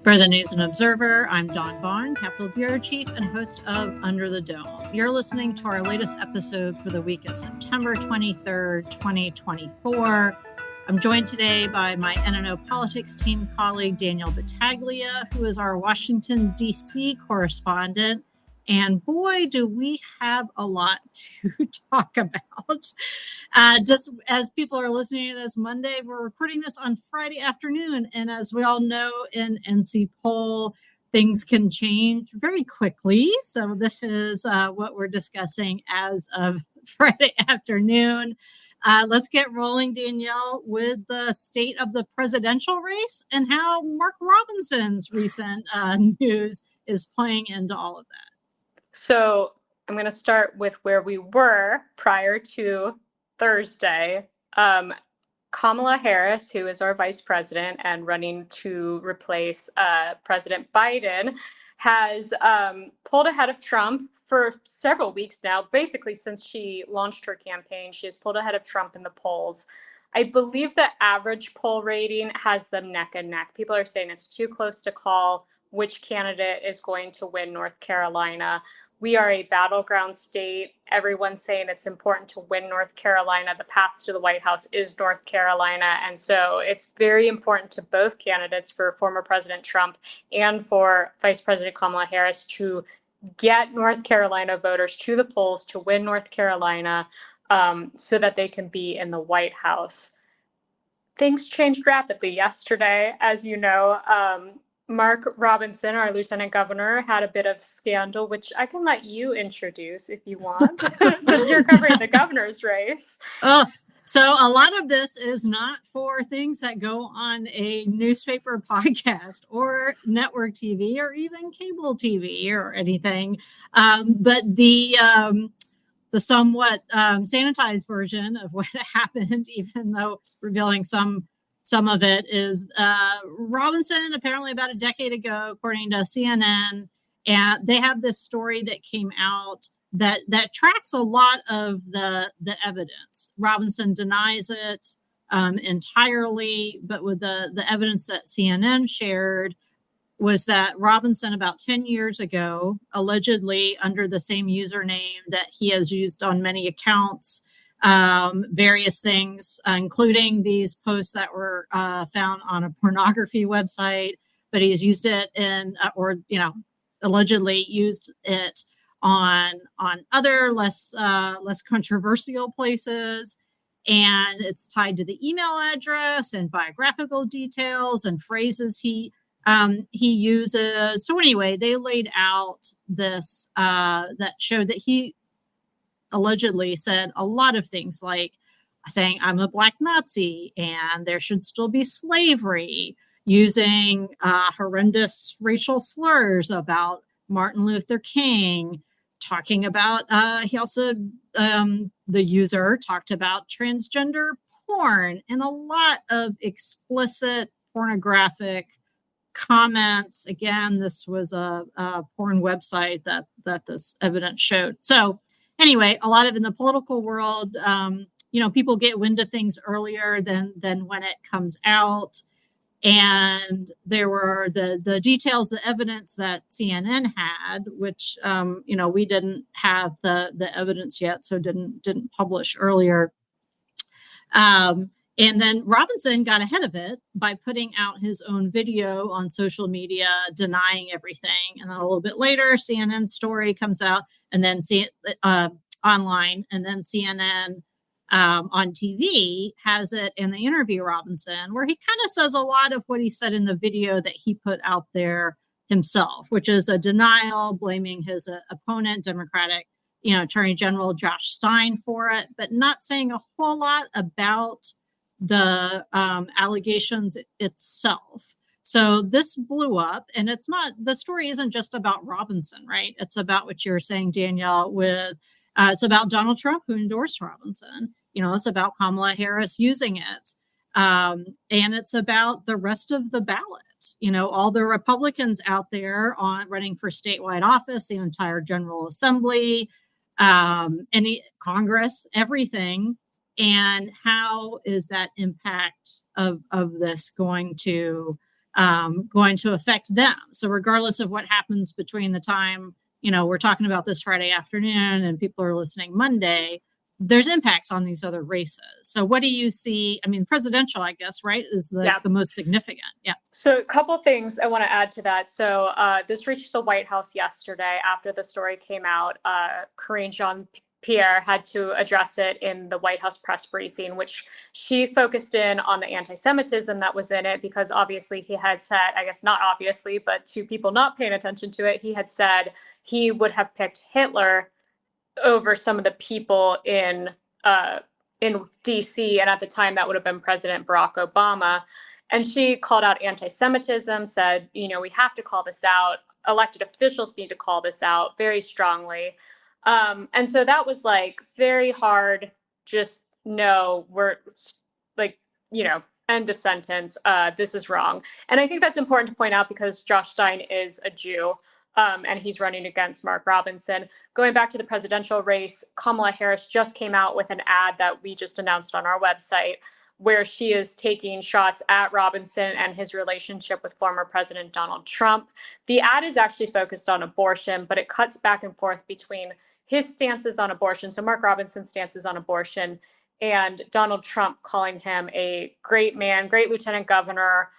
For the News and Observer, I'm Dawn Vaughn, Capitol Bureau Chief and host of Under the Dome. You're listening to our latest episode for the week of September 23rd, 2024. I'm joined today by my NNO Politics team colleague, Danielle Battaglia, who is our Washington, D.C. correspondent. And boy, do we have a lot to talk about. Just as people are listening to this Monday, we're recording this on Friday afternoon. And as we all know, in NC poll, things can change very quickly. So this is what we're discussing as of Friday afternoon. Let's get rolling, Danielle, with the state of the presidential race and how Mark Robinson's recent news is playing into all of that. So I'm going to start with where we were prior to Thursday. Kamala Harris, who is our vice president and running to replace President Biden, has pulled ahead of Trump for several weeks now. Basically, since she launched her campaign, she has pulled ahead of Trump in the polls. I believe the average poll rating has them neck and neck. People are saying it's too close to call which candidate is going to win North Carolina. We are a battleground state. Everyone's saying it's important to win North Carolina. The path to the White House is North Carolina. And so it's very important to both candidates, for former President Trump and for Vice President Kamala Harris, to get North Carolina voters to the polls to win North Carolina so that they can be in the White House. Things changed rapidly yesterday, as you know. Mark Robinson, our lieutenant governor, had a bit of scandal, which I can let you introduce if you want, since you're covering the governor's race. So a lot of this is not for things that go on a newspaper podcast or network TV or even cable TV or anything. But the somewhat sanitized version of what happened, even though revealing some of it, is Robinson, apparently about a decade ago, according to CNN, and they have this story that came out that tracks a lot of the evidence. Robinson denies it entirely, but with the evidence that CNN shared was that Robinson, about 10 years ago, allegedly under the same username that he has used on many accounts, various things, including these posts that were found on a pornography website, but he's used it in, allegedly used it on other less controversial places. And it's tied to the email address and biographical details and phrases he uses. So anyway, they laid out this that showed that he allegedly said a lot of things, like saying I'm a black Nazi and there should still be slavery, using horrendous racial slurs about Martin Luther King, talking about, he also, the user talked about transgender porn and a lot of explicit pornographic comments. Again, this was a porn website that this evidence showed. So anyway, a lot of in the political world, people get wind of things earlier than when it comes out. And there were the details, the evidence that CNN had, which, we didn't have the evidence yet, so didn't publish earlier. And then Robinson got ahead of it by putting out his own video on social media denying everything. And then a little bit later, CNN story comes out, and then online, and then CNN on TV has it in the interview Robinson, where he kind of says a lot of what he said in the video that he put out there himself, which is a denial, blaming his opponent, Democratic Attorney General Josh Stein, for it, but not saying a whole lot about the allegations itself. So this blew up, and the story isn't just about Robinson, right? It's about what you're saying, Danielle, with it's about Donald Trump, who endorsed Robinson. It's about Kamala Harris using it. And it's about the rest of the ballot. All the Republicans out there running for statewide office, the entire General Assembly, any Congress, everything. And how is that impact of this going to going to affect them. So regardless of what happens between the time, we're talking about this Friday afternoon and people are listening Monday, there's impacts on these other races. So what do you see? I mean, presidential, I guess, right, is the most significant. Yeah. So a couple things I want to add to that. So this reached the White House yesterday after the story came out. Karine Jean-Pierre had to address it in the White House press briefing, which she focused in on the anti-Semitism that was in it, because obviously he had said, I guess not obviously, but to people not paying attention to it, he had said he would have picked Hitler over some of the people in DC, and at the time that would have been President Barack Obama. And she called out anti-Semitism, said, we have to call this out. Elected officials need to call this out very strongly. And so that was like very hard. Just no, we're like, end of sentence. This is wrong. And I think that's important to point out because Josh Stein is a Jew. And he's running against Mark Robinson. Going back to the presidential race, Kamala Harris just came out with an ad that we just announced on our website where she is taking shots at Robinson and his relationship with former President Donald Trump. The ad is actually focused on abortion, but it cuts back and forth between his stances on abortion, so Mark Robinson's stances on abortion, and Donald Trump calling him a great man, great lieutenant governor,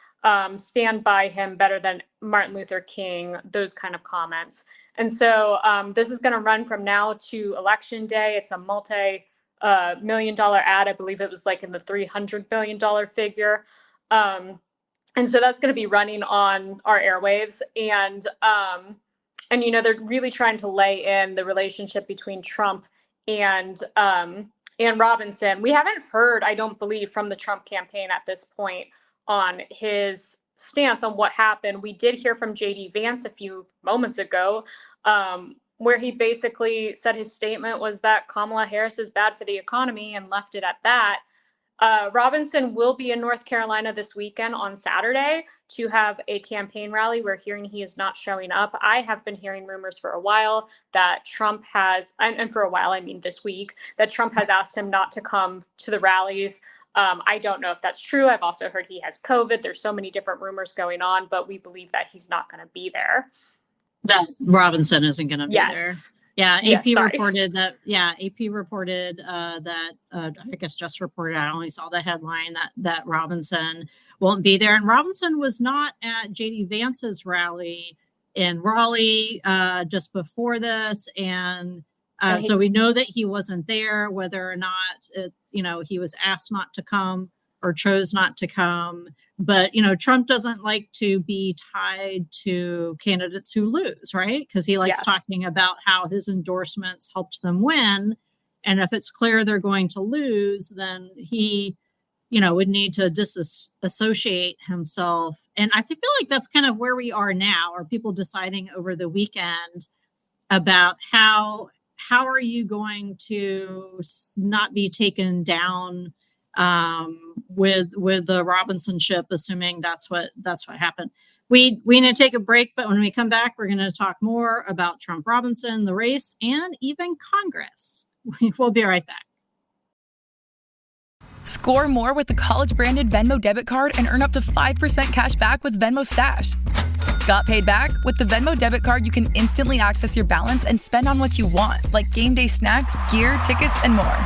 stand by him better than Martin Luther King, those kind of comments. And so this is going to run from now to Election Day. It's a multi-million-dollar ad. I believe it was like in the $300 million figure. And so that's going to be running on our airwaves. And they're really trying to lay in the relationship between Trump and Robinson. We haven't heard, I don't believe, from the Trump campaign at this point on his stance on what happened. We did hear from J.D. Vance a few moments ago, where he basically said his statement was that Kamala Harris is bad for the economy and left it at that. Robinson will be in North Carolina this weekend on Saturday to have a campaign rally. We're hearing he is not showing up. I have been hearing rumors for a while that Trump has, and for a while, I mean this week, that Trump has asked him not to come to the rallies. I don't know if that's true. I've also heard he has COVID. There's so many different rumors going on, but we believe that he's not going to be there. That Robinson isn't going to be there. Yeah, AP reported that. Yeah, AP reported that. I guess just reported. I only saw the headline that Robinson won't be there. And Robinson was not at JD Vance's rally in Raleigh just before this, and so we know that he wasn't there. Whether or not he was asked not to come or chose not to come. But, Trump doesn't like to be tied to candidates who lose, right? Because he likes talking about how his endorsements helped them win. And if it's clear they're going to lose, then he, would need to disassociate himself. And I feel like that's kind of where we are now. Are people deciding over the weekend about how are you going to not be taken down with the Robinson ship, assuming that's what happened. We need to take a break, but when we come back, we're going to talk more about Trump Robinson, the race, and even Congress. We'll be right back. Score more with the college-branded Venmo debit card and earn up to 5% cash back with Venmo Stash. Got paid back? With the Venmo debit card, you can instantly access your balance and spend on what you want, like game day snacks, gear, tickets, and more.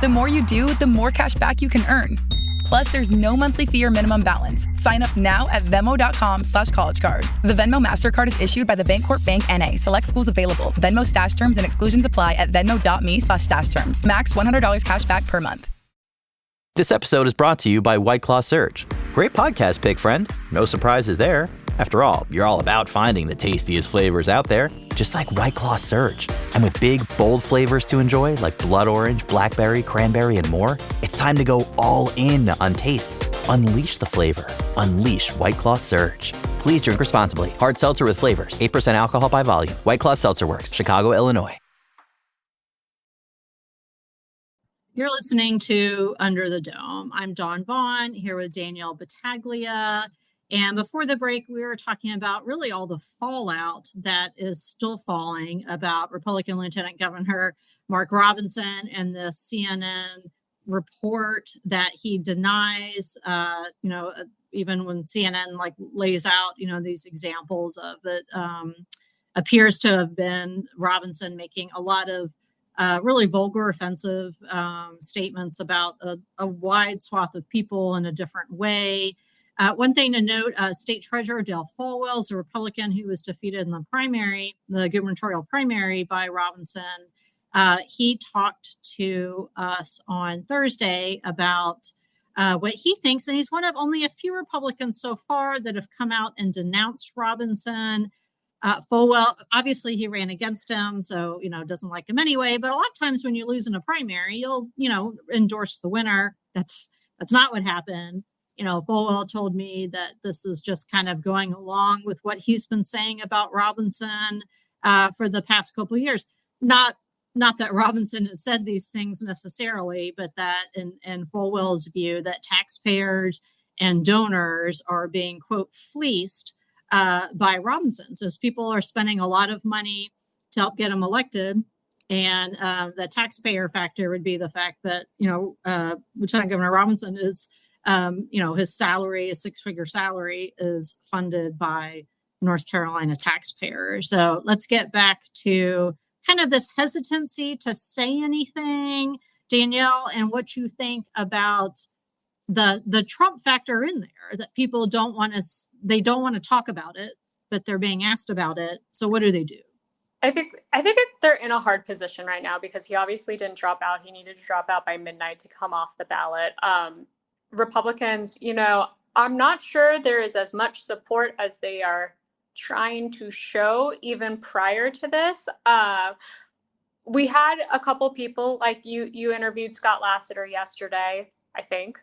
The more you do, the more cash back you can earn. Plus, there's no monthly fee or minimum balance. Sign up now at Venmo.com/collegecard. The Venmo MasterCard is issued by the Bancorp Bank N.A. Select schools available. Venmo stash terms and exclusions apply at venmo.me/stash terms. Max $100 cash back per month. This episode is brought to you by White Claw Surge. Great podcast pick, friend. No surprises there. After all, you're all about finding the tastiest flavors out there, just like White Claw Surge. And with big, bold flavors to enjoy, like blood orange, blackberry, cranberry, and more, it's time to go all in on taste. Unleash the flavor. Unleash White Claw Surge. Please drink responsibly. Hard seltzer with flavors. 8% alcohol by volume. White Claw Seltzer Works, Chicago, Illinois. You're listening to Under the Dome. I'm Dawn Vaughn here with Danielle Battaglia. And before the break, we were talking about really all the fallout that is still falling about Republican Lieutenant Governor Mark Robinson and the CNN report that he denies, even when CNN like lays out, these examples of it, appears to have been Robinson making a lot of really vulgar, offensive statements about a wide swath of people in a different way. One thing to note, State Treasurer Dale Folwell is a Republican who was defeated in the gubernatorial primary by Robinson. He talked to us on Thursday about what he thinks, and he's one of only a few Republicans so far that have come out and denounced Robinson. Folwell, obviously he ran against him, so, doesn't like him anyway. But a lot of times when you lose in a primary, you'll, endorse the winner. That's not what happened. Folwell told me that this is just kind of going along with what he's been saying about Robinson for the past couple of years. Not that Robinson has said these things necessarily, but that in Folwell's view, that taxpayers and donors are being, quote, fleeced by Robinson. So people are spending a lot of money to help get him elected. And the taxpayer factor would be the fact that, Lieutenant Governor Robinson is, his salary, a six-figure salary, is funded by North Carolina taxpayers. So let's get back to kind of this hesitancy to say anything, Danielle, and what you think about the Trump factor in there, that people don't want to talk about it, but they're being asked about it. So what do they do? I think they're in a hard position right now because he obviously didn't drop out. He needed to drop out by midnight to come off the ballot. Republicans, I'm not sure there is as much support as they are trying to show even prior to this. We had a couple people, like you interviewed Scott Lasseter yesterday, I think.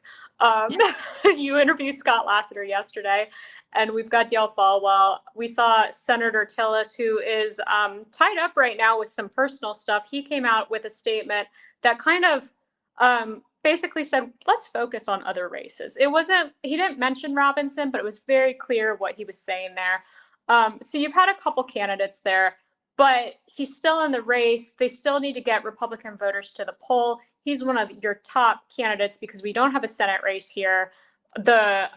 You interviewed Scott Lasseter yesterday, and we've got Dale Folwell. We saw Senator Tillis, who is tied up right now with some personal stuff. He came out with a statement that kind of basically said, let's focus on other races. He didn't mention Robinson, but it was very clear what he was saying there. So you've had a couple candidates there, but he's still in the race. They still need to get Republican voters to the poll. He's one of your top candidates because we don't have a Senate race here. The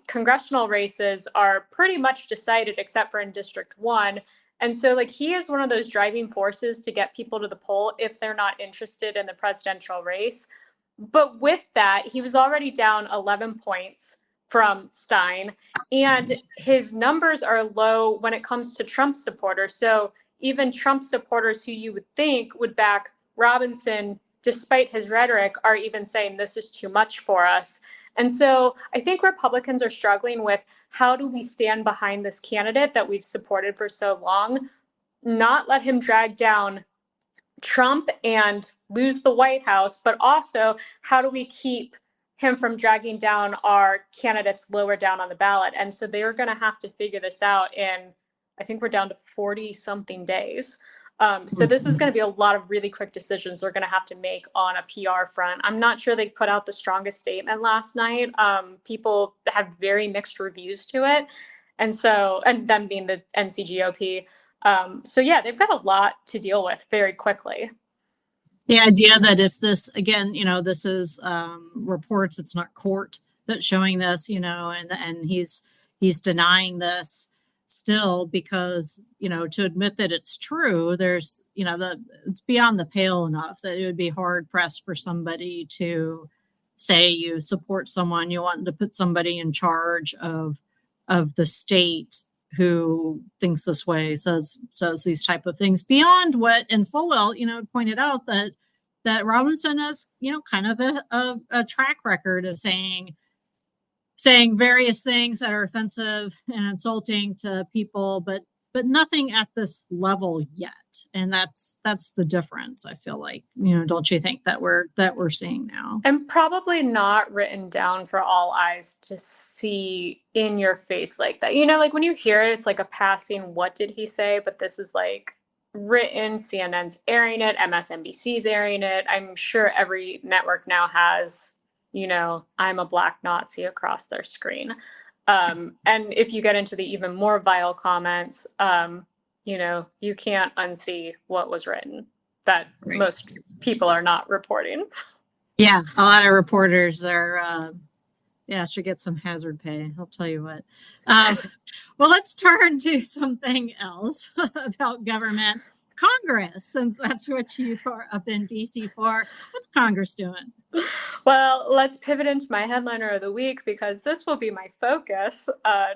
congressional races are pretty much decided except for in District 1. And so he is one of those driving forces to get people to the poll if they're not interested in the presidential race. But with that, he was already down 11 points from Stein, and his numbers are low when it comes to Trump supporters. So even Trump supporters who you would think would back Robinson, despite his rhetoric, are even saying this is too much for us. And so I think Republicans are struggling with, how do we stand behind this candidate that we've supported for so long, not let him drag down Trump and lose the White House, but also how do we keep him from dragging down our candidates lower down on the ballot? And so they're going to have to figure this out in, I think we're down to 40 something days. So this is going to be a lot of really quick decisions they're going to have to make on a PR front. I'm not sure they put out the strongest statement last night. People had very mixed reviews to it. And them being the NCGOP. So yeah, they've got a lot to deal with very quickly. The idea that if this, again, this is reports, it's not court that's showing this, and he's denying this still because, to admit that it's true, there's, it's beyond the pale enough that it would be hard pressed for somebody to say you support someone, you want to put somebody in charge of the state who thinks this way, says these type of things beyond what, and Folwell, pointed out that Robinson has, kind of a track record of saying various things that are offensive and insulting to people, but nothing at this level yet. And that's the difference. I feel like, don't you think that we're seeing now? And probably not written down for all eyes to see in your face like that. When you hear it, it's like a passing, what did he say? But this is written, CNN's airing it, MSNBC's airing it. I'm sure every network now has, I'm a black Nazi across their screen. And if you get into the even more vile comments, you can't unsee what was written that most people are not reporting. Yeah, a lot of reporters are Yeah, should get some hazard pay. I'll tell you what. Um, well, let's turn to something else about government. Congress, since that's what you are up in DC for. What's Congress doing? Well, let's pivot into my headliner of the week because this will be my focus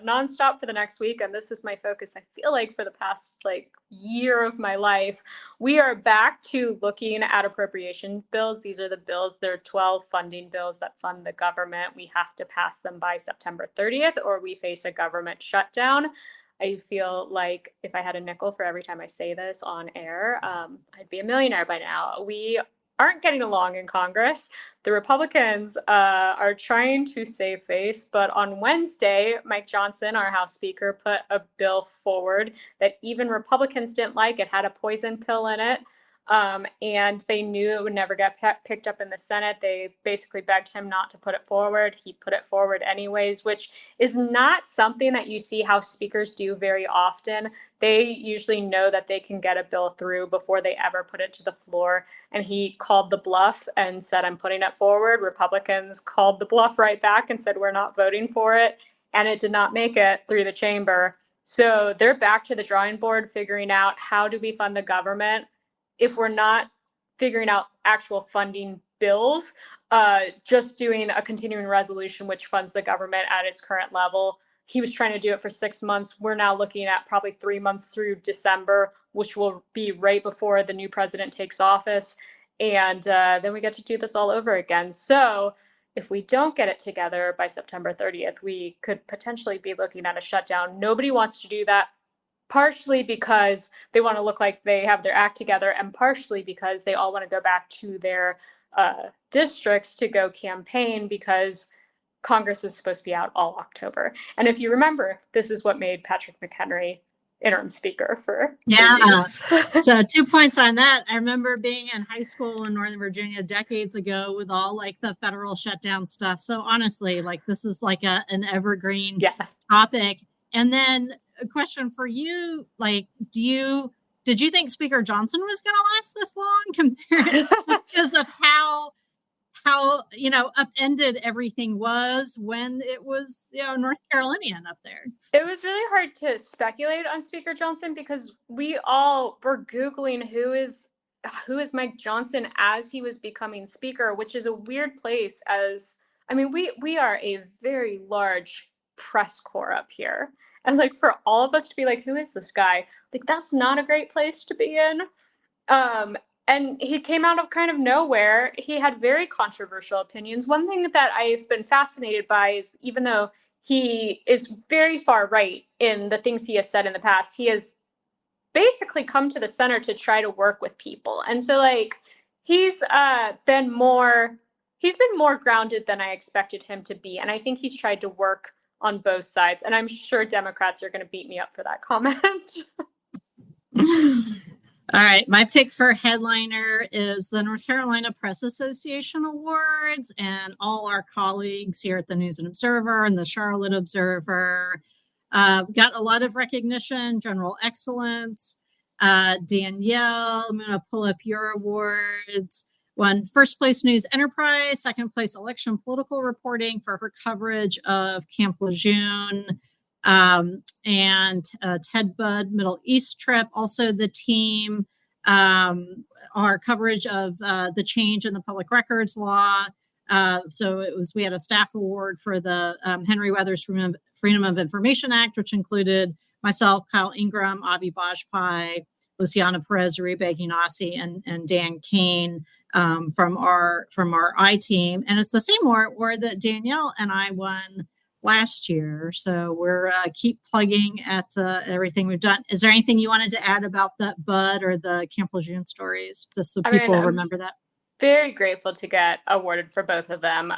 nonstop for the next week. And this is my focus, I feel like, for the past year of my life. We are back to looking at appropriation bills. These are the bills, there are 12 funding bills that fund the government. We have to pass them by September 30th or we face a government shutdown. I feel like if I had a nickel for every time I say this on air, I'd be a millionaire by now. We aren't getting along in Congress. The Republicans are trying to save face, but on Wednesday, Mike Johnson, our House Speaker, put a bill forward that even Republicans didn't like. It had a poison pill in it, and they knew it would never get picked up in the Senate. They basically begged him not to put it forward. He put it forward anyways, which is not something that you see House speakers do very often. They usually know that they can get a bill through before they ever put it to the floor. And he called the bluff and said, I'm putting it forward. Republicans called the bluff right back and said, we're not voting for it. And it did not make it through the chamber. So they're back to the drawing board, figuring out how do we fund the government if we're not figuring out actual funding bills, just doing a continuing resolution which funds the government at its current level. He was trying to do it for 6 months. We're now looking at probably 3 months through December, which will be right before the new president takes office. And then we get to do this all over again. So if we don't get it together by September 30th, we could potentially be looking at a shutdown. Nobody wants to do that, partially because they want to look like they have their act together, and partially because they all want to go back to their districts to go campaign because Congress is supposed to be out all October. And if you remember, this is what made Patrick McHenry interim speaker for So 2 points on that. I remember being in high school in Northern Virginia decades ago with all the federal shutdown stuff. So honestly, this is an evergreen topic. And then a question for you, did you think Speaker Johnson was going to last this long compared just because of how upended everything was when it was North Carolinian up there? It was really hard to speculate on Speaker Johnson because we all were Googling who is Mike Johnson as he was becoming speaker, which is a weird place. We are a very large press corps up here, and for all of us to be who is this guy, that's not a great place to be in. And he came out of kind of nowhere. He had very controversial opinions. One thing that I've been fascinated by is, even though he is very far right in the things he has said in the past, he has basically come to the center to try to work with people. And so he's been more grounded than I expected him to be. And I think he's tried to work on both sides. And I'm sure Democrats are going to beat me up for that comment. All right, my pick for headliner is the North Carolina Press Association Awards, and all our colleagues here at the News and Observer and the Charlotte Observer got a lot of recognition, general excellence. Danielle, I'm going to pull up your awards. Won first place News Enterprise, second place Election Political Reporting for her coverage of Camp Lejeune. And Ted Budd Middle East trip, also the team, our coverage of the change in the public records law. So we had a staff award for the Henry Weathers Freedom of Information Act, which included myself, Kyle Ingram, Avi Bajpai, Luciana Perez Uribe Ginasi, and Dan Kane from our I team. And it's the same award that Danielle and I won last year. So we're keep plugging at everything we've done. Is there anything you wanted to add about that Bud or the Camp Lejeune stories, just so people remember that? Very grateful to get awarded for both of them.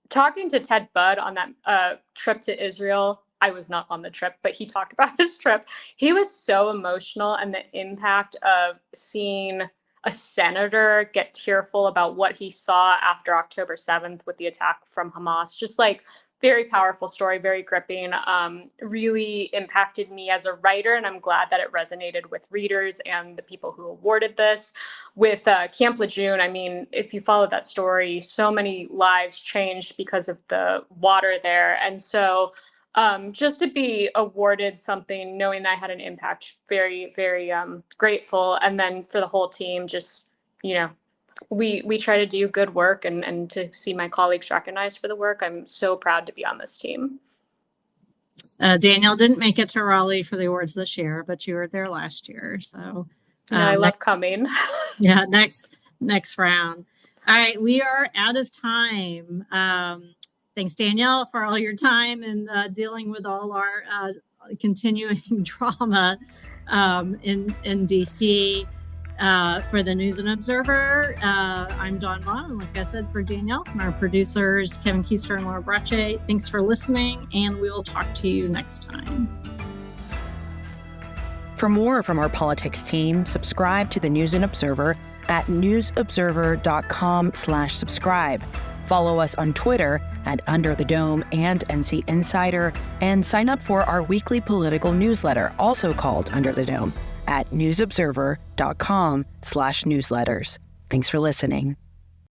Talking to Ted Budd on that trip to Israel, I was not on the trip, but he talked about his trip. He was so emotional, and the impact of seeing a senator get tearful about what he saw after October 7th with the attack from Hamas. Just like very powerful story, very gripping, really impacted me as a writer. And I'm glad that it resonated with readers and the people who awarded this. With Camp Lejeune, I mean, if you follow that story, so many lives changed because of the water there. And so just to be awarded something, knowing that I had an impact, very, very grateful. And then for the whole team, just, you know, we try to do good work, and to see my colleagues recognized for the work, I'm so proud to be on this team. Danielle didn't make it to Raleigh for the awards this year, but you were there last year. So I love coming. Yeah, next round. All right, we are out of time. Thanks, Danielle, for all your time and dealing with all our continuing drama in DC. For the News and Observer, I'm Dawn Vaughn, and like I said, for Danielle, and our producers, Kevin Keister and Laura Brache, thanks for listening, and we will talk to you next time. For more from our politics team, subscribe to the News and Observer at newsobserver.com/subscribe. Follow us on Twitter at Under the Dome and NC Insider, and sign up for our weekly political newsletter, also called Under the Dome, at newsobserver.com/newsletters. Thanks for listening.